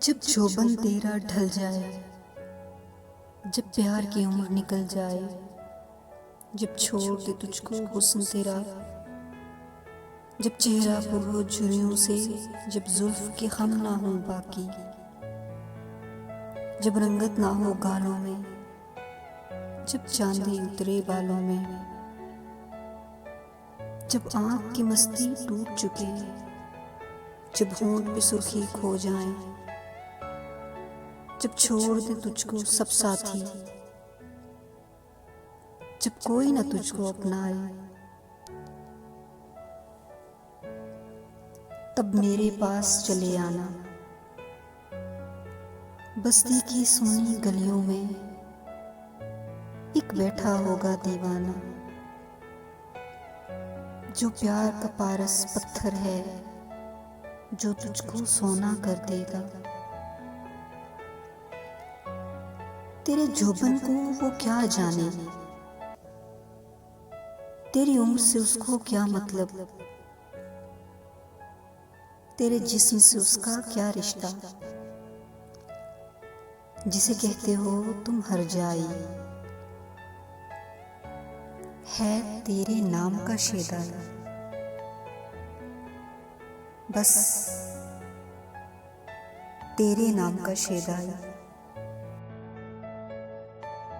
जब जोबन तेरा ढल जाए, जब प्यार की उम्र निकल जाए, जब छोड़ दे तुझको हुस्न तेरा, जब चेहरा पर हो झुर्रियों से, जब जुल्फ के खम ना हो बाकी, जब रंगत ना हो गालों में, जब चांदी उतरे बालों में, जब आँख की मस्ती टूट चुके, जब होंठ पे सुर्खी खो जाए, जब छोड़ दे तुझको सब साथी, जब कोई ना तुझको अपनाए, तब मेरे पास चले आना। बस्ती की सोनी गलियों में एक बैठा होगा दीवाना, जो प्यार का पारस पत्थर है, जो तुझको सोना कर देगा। तेरे जोबन को वो क्या जाने, तेरी उम्र से उसको क्या मतलब, तेरे जिस्म से उसका क्या रिश्ता, जिसे कहते हो तुम हर जाई, है तेरे नाम का शेदाई। बस तेरे नाम का शेदाई।